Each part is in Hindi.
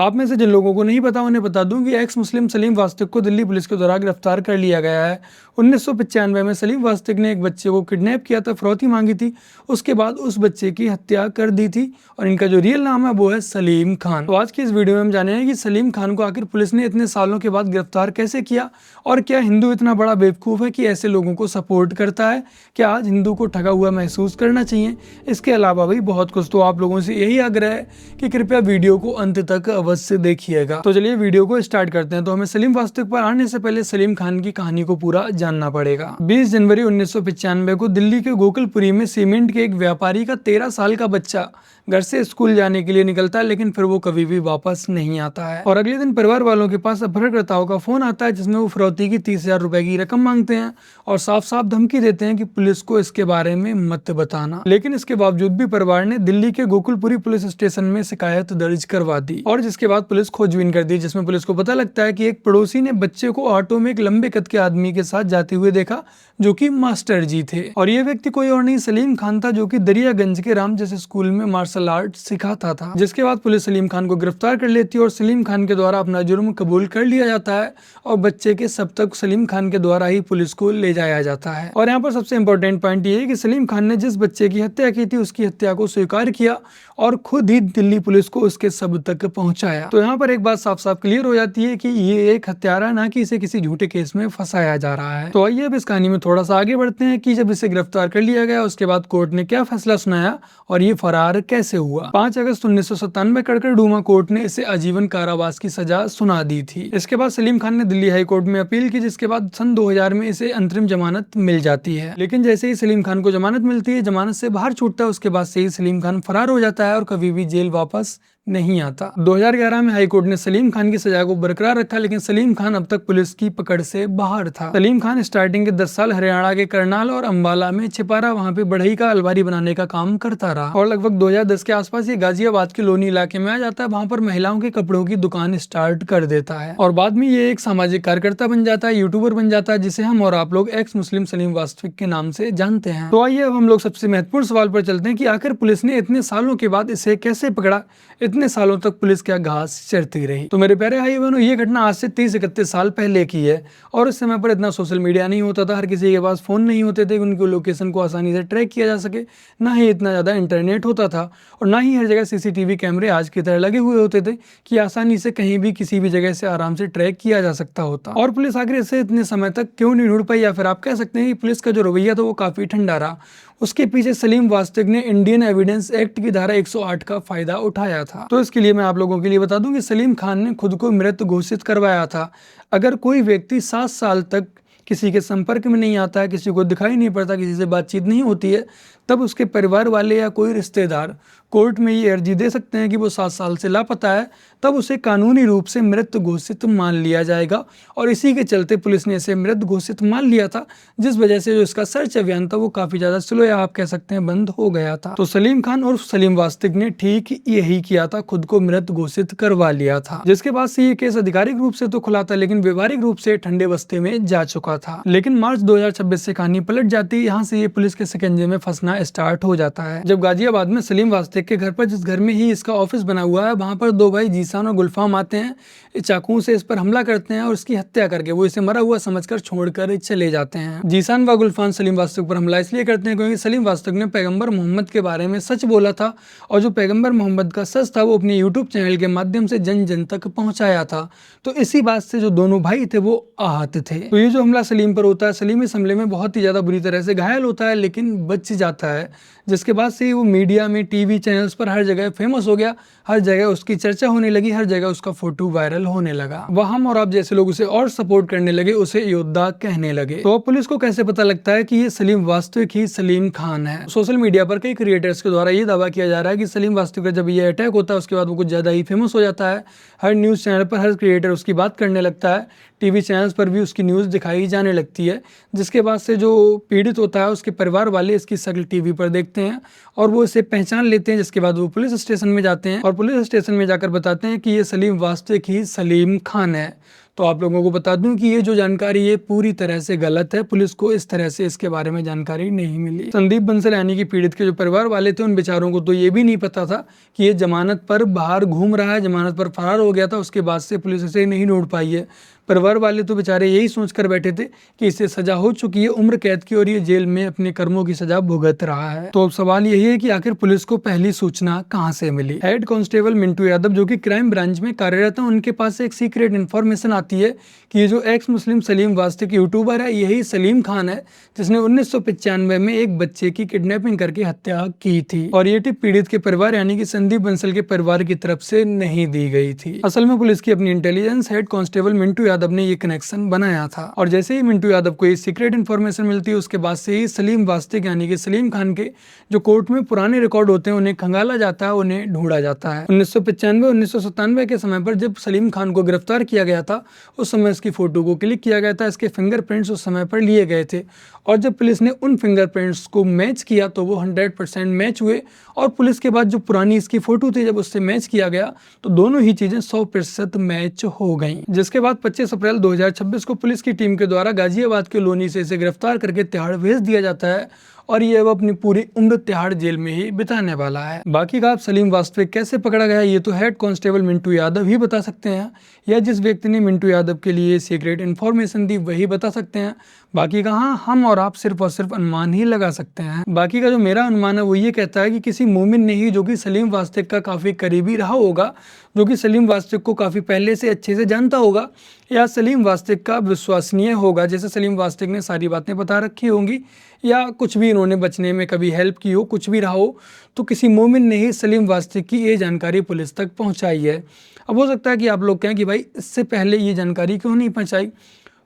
आप में से जिन लोगों को नहीं पता उन्हें बता दूं कि एक्स मुस्लिम सलीम वास्तिक को दिल्ली पुलिस के द्वारा गिरफ्तार कर लिया गया है। 1995 में सलीम वास्तिक ने एक बच्चे को किडनैप किया था, फिरौती मांगी थी, उसके बाद उस बच्चे की हत्या कर दी थी और इनका जो रियल नाम है वो है सलीम खान। तो आज की इस वीडियो में हम जानेंगे कि सलीम खान को आखिर पुलिस ने इतने सालों के बाद गिरफ्तार कैसे किया और क्या हिंदू इतना बड़ा बेवकूफ़ है कि ऐसे लोगों को सपोर्ट करता है। क्या आज हिंदू को ठगा हुआ महसूस करना चाहिए। इसके अलावा भी बहुत कुछ। तो आप लोगों से यही आग्रह है कि कृपया वीडियो को अंत तक अवश्य देखिएगा। तो चलिए वीडियो को स्टार्ट करते हैं। तो हमें सलीम वास्तिक पर आने से पहले सलीम खान की कहानी को पूरा जानना पड़ेगा। 20 जनवरी 1995 को दिल्ली के गोकुलपुरी में सीमेंट के एक व्यापारी का 13 साल का बच्चा घर से स्कूल जाने के लिए निकलता है, लेकिन फिर वो कभी भी वापस नहीं आता है और अगले दिन परिवार वालों के पास अपहरणकर्ताओं का फोन आता है जिसमें वो फिरौती की 30,000 रुपए की रकम मांगते हैं और साफ साफ धमकी देते हैं कि पुलिस को इसके बारे में मत बताना। लेकिन इसके बावजूद भी परिवार ने दिल्ली के गोकुलपुरी पुलिस स्टेशन में शिकायत दर्ज करवा दी और जिसके बाद पुलिस खोजबीन कर दी, जिसमें पुलिस को पता लगता है कि एक पड़ोसी ने बच्चे को ऑटो में एक लंबे कद के आदमी के साथ जाते हुए देखा जो कि मास्टर जी थे और ये व्यक्ति कोई और नहीं सलीम खान था, जो कि दरियागंज के राम जैसे स्कूल में मार्शल आर्ट सिखाता था। जिसके बाद पुलिस सलीम खान को गिरफ्तार कर लेती है और सलीम खान के द्वारा अपना जुर्म कबूल कर लिया जाता है और बच्चे के सब तक सलीम खान के द्वारा ही पुलिस को ले जाया जाता है। और यहाँ पर सबसे इंपॉर्टेंट पॉइंट ये है कि सलीम खान ने जिस बच्चे की हत्या की थी उसकी हत्या को स्वीकार किया और खुद ही दिल्ली पुलिस को उसके सब तक पहुंचाया। तो यहाँ पर एक बात साफ साफ क्लियर हो जाती है कि ये एक हत्यारा, ना कि इसे किसी झूठे केस में फंसाया जा रहा है। तो आइए अब इस कहानी में थोड़ा सा आगे बढ़ते हैं कि जब इसे गिरफ्तार कर लिया गया उसके बाद कोर्ट ने क्या फैसला सुनाया और ये फरार कैसे हुआ। 5 अगस्त 1997 कड़कड़डूमा कोर्ट ने इसे आजीवन कारावास की सजा सुना दी थी। इसके बाद सलीम खान ने दिल्ली हाई कोर्ट में अपील की, जिसके बाद सन 2000 में इसे अंतरिम जमानत मिल जाती है। लेकिन जैसे ही सलीम खान को जमानत मिलती है, जमानत से बाहर छूटता है, उसके बाद से ही सलीम खान फरार हो जाता है और कभी भी जेल वापस नहीं आता। 2011 में हाईकोर्ट ने सलीम खान की सजा को बरकरार रखा, लेकिन सलीम खान अब तक पुलिस की पकड़ से बाहर था। सलीम खान स्टार्टिंग के 10 साल हरियाणा के करनाल और अंबाला में छिपा रहा, वहां पे बढ़ई का अलमारी बनाने का काम करता रहा और लगभग 2010 के आसपास ये गाजियाबाद के लोनी इलाके में आ जाता है। वहां पर महिलाओं के कपड़ों की दुकान स्टार्ट कर देता है और बाद में ये एक सामाजिक कार्यकर्ता बन जाता है, यूट्यूबर बन जाता है, जिसे हम और आप लोग एक्स मुस्लिम सलीम वास्तिक के नाम से जानते हैं। तो आइए अब हम लोग सबसे महत्वपूर्ण सवाल पर चलते हैं कि आखिर पुलिस ने इतने सालों के बाद इसे कैसे पकड़ा। इतने सालों तक पुलिस क्या घास चरती रही। तो मेरे प्यारे भाई बहनों, ये घटना आज से 30-31 साल पहले की है और उस समय पर इतना सोशल मीडिया नहीं होता था, हर किसी के पास फोन नहीं होते थे, उनकी लोकेशन को आसानी से ट्रैक किया जा सके, ना ही इतना ज्यादा इंटरनेट होता था और ना ही हर जगह सीसीटीवी कैमरे आज की तरह लगे हुए होते थे कि आसानी से कहीं भी किसी भी जगह से आराम से ट्रैक किया जा सकता होता। और पुलिस आखिर इससे इतने समय तक क्यों नहीं ढूंढ पाई, या फिर आप कह सकते हैं कि पुलिस का जो रवैया था वो काफी ठंडा रहा। उसके पीछे सलीम वास्तिक ने इंडियन एविडेंस एक्ट की धारा 108 का फायदा उठाया था। तो इसके लिए मैं आप लोगों के लिए बता दूं कि सलीम खान ने खुद को मृत घोषित करवाया था। अगर कोई व्यक्ति 7 साल तक किसी के संपर्क में नहीं आता है, किसी को दिखाई नहीं पड़ता, किसी से बातचीत नहीं होती है, तब उसके परिवार वाले या कोई रिश्तेदार कोर्ट में ये अर्जी दे सकते हैं कि वो 7 साल से लापता है, तब उसे कानूनी रूप से मृत घोषित मान लिया जाएगा। और इसी के चलते पुलिस ने इसे मृत घोषित मान लिया था, जिस वजह से जो इसका सर्च अभियान था वो काफी ज्यादा स्लो या आप कह सकते हैं बंद हो गया था। तो सलीम खान और सलीम वास्तिक ने ठीक यही किया था, खुद को मृत घोषित करवा लिया था। जिसके बाद से ये केस आधिकारिक रूप से तो खुला था, लेकिन व्यवहारिक रूप से ठंडे बस्ते में जा चुका था। लेकिन मार्च 2026 से कहानी पलट जाती है। यहाँ से ये पुलिस के शिकंजे में फंसना स्टार्ट हो जाता है जब गाजियाबाद में सलीम वास्तिक के घर पर, जिस घर में ही इसका ऑफिस बना हुआ है, वहां पर 2 भाई जीसान और गुलफाम आते हैं, चाकुओं से इस पर हमला करते हैं और इसकी हत्या करके वो इसे मरा हुआ समझकर छोड़कर चले जाते हैं। जीसान व गुलफाम सलीम वास्तिक पर हमला इसलिए करते हैं क्योंकि सलीम वास्तिक ने पैगंबर मोहम्मद के बारे में सच बोला था और जो पैगंबर मोहम्मद का सच था वो अपने यूट्यूब चैनल के माध्यम से जन जन तक पहुंचाया था। तो इसी बात से जो दोनों भाई थे वो आहत थे। तो ये जो हमला सलीम पर होता है, सलीम इस हमले में बहुत ही ज्यादा बुरी तरह से घायल होता है, लेकिन बच जाता है, जिसके बाद से वो मीडिया में, टीवी चैनल्स पर हर जगह फेमस हो गया, हर जगह उसकी चर्चा होने लगी, हर जगह उसका फोटो वायरल होने लगा। वह हम और आप जैसे लोग उसे और सपोर्ट करने लगे, उसे योद्धा कहने लगे। तो अब पुलिस को कैसे पता लगता है कि ये सलीम वास्तिक ही सलीम खान है? सोशल मीडिया पर कई क्रिएटर्स के द्वारा ये दावा किया जा रहा है कि सलीम वास्तिक का जब ये अटैक होता है उसके बाद वो कुछ ज्यादा ही फेमस हो जाता है। हर न्यूज चैनल पर हर क्रिएटर उसकी बात करने लगता है, टीवी चैनल्स पर भी उसकी न्यूज़ दिखाई जाने लगती है, जिसके बाद से जो पीड़ित होता है उसके परिवार वाले इसकी शक्ल टीवी पर देखते हैं और वो इसे पहचान लेते हैं। जिसके बाद वो पुलिस स्टेशन में जाते हैं और पुलिस स्टेशन में जाकर बताते हैं कि ये सलीम वास्तिक ही सलीम खान है। तो आप लोगों को बता दूं कि ये जो जानकारी है पूरी तरह से गलत है। पुलिस को इस तरह से इसके बारे में जानकारी नहीं मिली। संदीप बंसल यानी कि पीड़ित के जो परिवार वाले थे, उन बेचारों को तो ये भी नहीं पता था कि ये जमानत पर बाहर घूम रहा है, जमानत पर फरार हो गया था। उसके बाद से पुलिस इसे नहीं ढूंढ पाई है। परिवार वाले तो बेचारे यही सोच कर बैठे थे कि इसे सजा हो चुकी है उम्र कैद की और ये जेल में अपने कर्मों की सजा भुगत रहा है। तो अब सवाल यही है कि आखिर पुलिस को पहली सूचना कहां से मिली। हेड कांस्टेबल मिंटू यादव जो कि क्राइम ब्रांच में कार्यरत है, उनके पास एक सीक्रेट इन्फॉर्मेशन आती है कि ये जो एक्स मुस्लिम सलीम वास्तिक यूट्यूबर है, यही सलीम खान है जिसने 1995 में एक बच्चे की किडनैपिंग करके हत्या की थी। और ये टिप पीड़ित के परिवार यानी कि संदीप बंसल के परिवार की तरफ से नहीं दी गई थी। असल में पुलिस की अपनी intelligence head constable Mintu Yadav ने ये कनेक्शन बनाया था। और जैसे ही मिंटू यादव को ये सीक्रेट इन्फॉर्मेशन मिलती है, उसके बाद से ही सलीम वास्तिक यानी कि सलीम खान के जो कोर्ट में पुराने रिकॉर्ड होते हैं उन्हें खंगाला जाता है, उन्हें ढूंढा जाता है। 1995-1997 के समय पर जब सलीम खान को गिरफ्तार किया गया था, उस समय इसकी फोटो को क्लिक किया गया था, इसके फिंगरप्रिंट्स उस समय पर लिए गए थे। और जब पुलिस ने उन फिंगरप्रिंट्स को मैच किया तो वो 100% मैच हुए। और पुलिस के बाद जो पुरानी इसकी फोटो थी, जब उससे मैच किया गया तो दोनों ही चीजें 100% मैच हो गईं। जिसके बाद 25 अप्रैल 2026 को पुलिस की टीम के द्वारा गाजियाबाद के लोनी से इसे गिरफ्तार करके तिहाड़ भेज दिया जाता है और ये अब अपनी पूरी उम्र तिहाड़ जेल में ही बिताने वाला है। बाकी का आप सलीम वास्तविक कैसे पकड़ा गया ये तो हेड कांस्टेबल मिंटू यादव ही बता सकते हैं, या जिस व्यक्ति ने मिंटू यादव के लिए सीक्रेट इन्फॉर्मेशन दी वही बता सकते हैं। बाकी का हाँ, हम और आप सिर्फ और सिर्फ अनुमान ही लगा सकते हैं। बाकी का जो मेरा अनुमान है वो ये कहता है कि किसी मोमिन ने ही, जो कि सलीम वास्तविक का काफ़ी करीबी रहा होगा, जो कि सलीम वास्तविक को काफ़ी पहले से अच्छे से जानता होगा, या सलीम वास्तविक का विश्वसनीय होगा, जैसे सलीम वास्तविक ने सारी बातें बता रखी होंगी, या कुछ भी इन्होंने बचने में कभी हेल्प की हो, कुछ भी रहा हो, तो किसी मोमिन ने ही सलीम वास्तविक की ये जानकारी पुलिस तक पहुंचाई है। अब हो सकता है कि आप लोग कहें कि भाई इससे पहले ये जानकारी क्यों नहीं पहुंचाई,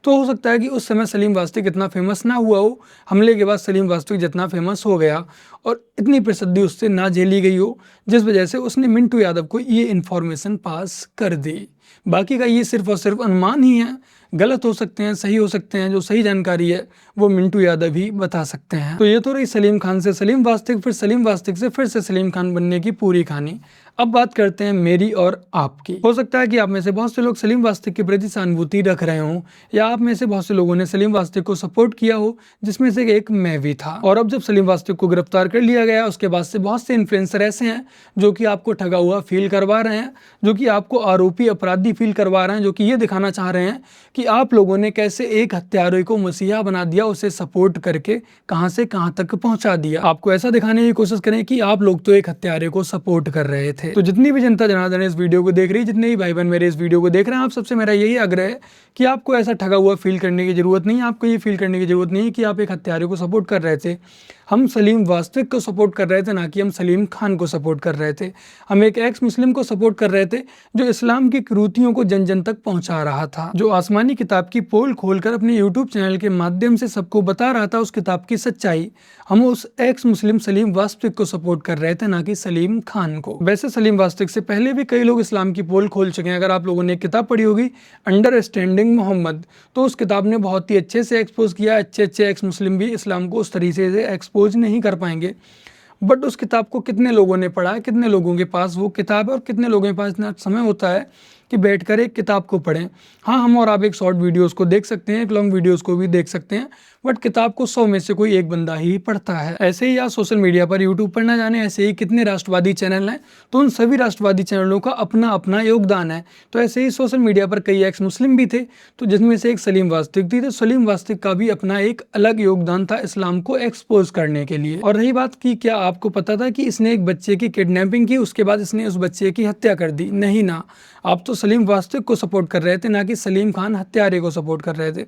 तो हो सकता है कि उस समय सलीम वास्तविक इतना फेमस ना हुआ हो, हमले के बाद सलीम वास्तविक जितना फेमस हो गया और इतनी प्रसिद्धि उससे ना झेली गई हो, जिस वजह से उसने मिंटू यादव को ये इन्फॉर्मेशन पास कर दी। बाकी का ये सिर्फ और सिर्फ अनुमान ही है, गलत हो सकते हैं, सही हो सकते हैं। जो सही जानकारी है वो मिंटू यादव ही बता सकते हैं। तो ये तो रही सलीम खान से सलीम वास्तविक, फिर सलीम वास्तविक से फिर से सलीम खान बनने की पूरी कहानी। अब बात करते हैं मेरी और आपकी। हो सकता है कि आप में से बहुत से लोग सलीम वास्तविक के प्रति सहानुभूति रख रहे हों, या आप में से बहुत से लोगों ने सलीम वास्तविक को सपोर्ट किया हो, जिसमें से एक मैं भी था। और अब जब सलीम वास्तविक को गिरफ्तार कर लिया गया, उसके बाद से बहुत से इन्फ्लुएंसर ऐसे हैं जो कि आपको ठगा हुआ फील करवा रहे हैं, जो कि आपको आरोपी अपराधी फील करवा रहे हैं, जो कि ये दिखाना चाह रहे हैं कि आप लोगों ने कैसे एक हत्यारे को मसीहा बना दिया, उसे सपोर्ट करके कहां से कहां तक पहुंचा दिया। आपको ऐसा दिखाने की कोशिश करें कि आप लोग तो एक हत्यारे को सपोर्ट कर रहे थे। तो जितनी भी जनता जनार्दन इस वीडियो को देख रही है, जितने भी भाई बहन मेरे इस वीडियो को देख रहे हैं, आप सबसे मेरा यही आग्रह है कि आपको ऐसा ठगा हुआ फील करने की जरूरत नहीं है। आपको ये फील करने की जरूरत नहीं है कि आप एक हत्यारे को सपोर्ट कर रहे थे। हम सलीम वास्तविक को सपोर्ट कर रहे थे, ना कि हम सलीम खान को सपोर्ट कर रहे थे। हम एक एक्स मुस्लिम को सपोर्ट कर रहे थे जो इस्लाम की क्रूतियों को जन जन तक पहुंचा रहा था, जो आसमानी किताब की पोल खोलकर अपने यूट्यूब चैनल के माध्यम से सबको बता रहा था उस किताब की सच्चाई। हम उस एक्स मुस्लिम सलीम वास्तविक को सपोर्ट कर रहे थे, ना कि सलीम खान को। वैसे सलीम वास्तविक से पहले भी कई लोग इस्लाम की पोल खोल चुके हैं। अगर आप लोगों ने एक किताब पढ़ी होगी अंडरस्टैंडिंग मोहम्मद, तो उस किताब ने बहुत ही अच्छे से एक्सपोज किया। अच्छे एक्स मुस्लिम भी इस्लाम को उस तरीके से एक्सपोज नहीं कर पाएंगे। बट उस किताब को कितने लोगों ने पढ़ा है, कितने लोगों के पास वो किताब है, और कितने लोगों के पास इतना समय होता है कि बैठकर एक किताब को पढ़ें। हाँ, हम और आप एक शॉर्ट वीडियोस को देख सकते हैं, एक लॉन्ग वीडियोस को भी देख सकते हैं, बट किताब को 100 में से कोई एक बंदा ही पढ़ता है। ऐसे ही या सोशल मीडिया पर, यूट्यूब पर ना जाने ऐसे ही कितने राष्ट्रवादी चैनल हैं, तो उन सभी राष्ट्रवादी चैनलों का अपना अपना योगदान है। तो ऐसे ही सोशल मीडिया पर कई एक्स मुस्लिम भी थे, तो जिसमें से एक सलीम वास्तविक थी। तो सलीम वास्तविक का भी अपना एक अलग योगदान था इस्लाम को एक्सपोज करने के लिए। और रही बात की क्या आपको पता था कि इसने एक बच्चे की किडनैपिंग की, उसके बाद इसने उस बच्चे की हत्या कर दी? नहीं ना, आप तो सलीम वास्तविक को सपोर्ट कर रहे थे, ना कि सलीम खान हत्यारे को सपोर्ट कर रहे थे।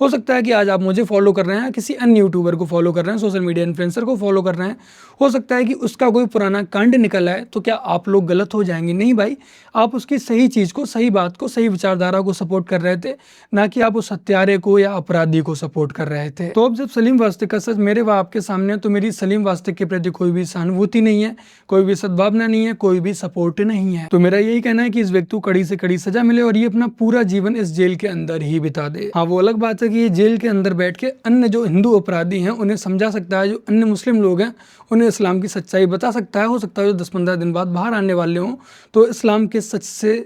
हो सकता है कि आज आप मुझे फॉलो कर रहे हैं, किसी अन्य यूट्यूबर को फॉलो कर रहे हैं, सोशल मीडिया इन्फ्लुएंसर को फॉलो कर रहे हैं, हो सकता है कि उसका कोई पुराना कांड निकल आए, तो क्या आप लोग गलत हो जाएंगे? नहीं भाई, आप उसकी सही चीज़ को, सही बात को, सही विचारधारा को सपोर्ट कर रहे थे, ना कि आप उस हत्यारे को या अपराधी को सपोर्ट कर रहे थे। तो अब जब सलीम वास्तविक का सच मेरे व आपके सामने है, तो मेरी सलीम वास्तविक के प्रति कोई भी सहानुभूति नहीं है, कोई भी सद्भावना नहीं है, कोई भी सपोर्ट नहीं है। तो मेरा यही कहना है कि इस व्यक्ति को कड़ी से कड़ी सजा मिले और ये अपना पूरा जीवन इस जेल के अंदर ही बिता दे। हाँ, वो अलग बात है कि ये जेल के अंदर बैठ के अन्य जो हिंदू अपराधी हैं उन्हें समझा सकता है, जो अन्य मुस्लिम लोग हैं उन्हें इस्लाम की सच्चाई बता सकता है। हो सकता है जो 10-15 दिन बाद बाहर आने वाले हों तो इस्लाम के सच से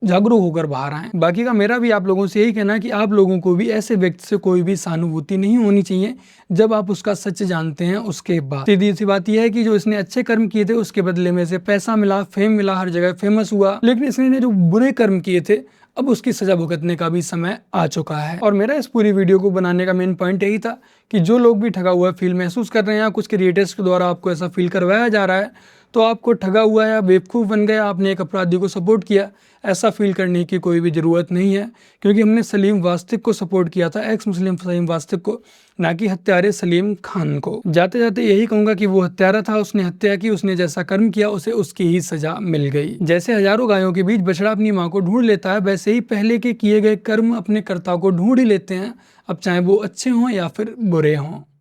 जागरूक होकर बाहर आएँ। बाकी का मेरा भी आप लोगों से यही कहना है कि आप लोगों को भी ऐसे व्यक्ति से कोई भी सहानुभूति नहीं होनी चाहिए, जब आप उसका सच जानते हैं उसके बाद। सीधी-सी बात ये है कि जो इसने अच्छे कर्म किए थे उसके बदले में इसे पैसा मिला, फेम मिला, हर जगह फेमस हुआ, लेकिन इसने जो बुरे कर्म किए थे अब उसकी सजा भुगतने का भी समय आ चुका है। और मेरा इस पूरी वीडियो को बनाने का मेन पॉइंट यही था कि जो लोग भी ठगा हुआ फील महसूस कर रहे हैं या कुछ क्रिएटर्स के द्वारा आपको ऐसा फील करवाया जा रहा है, तो आपको ठगा हुआ या बेवकूफ़ बन गया, आपने एक अपराधी को सपोर्ट किया, ऐसा फील करने की कोई भी ज़रूरत नहीं है, क्योंकि हमने सलीम वास्तिक को सपोर्ट किया था, एक्स मुस्लिम सलीम वास्तिक को, ना कि हत्यारे सलीम खान को। जाते जाते यही कहूँगा कि वो हत्यारा था, उसने हत्या की, उसने जैसा कर्म किया उसे उसकी ही सजा मिल गई। जैसे हजारों गायों के बीच बछड़ा अपनी माँ को ढूंढ लेता है, वैसे ही पहले के किए गए कर्म अपने कर्ता को ढूंढ ही लेते हैं, अब चाहे वो अच्छे हों या फिर बुरे हों।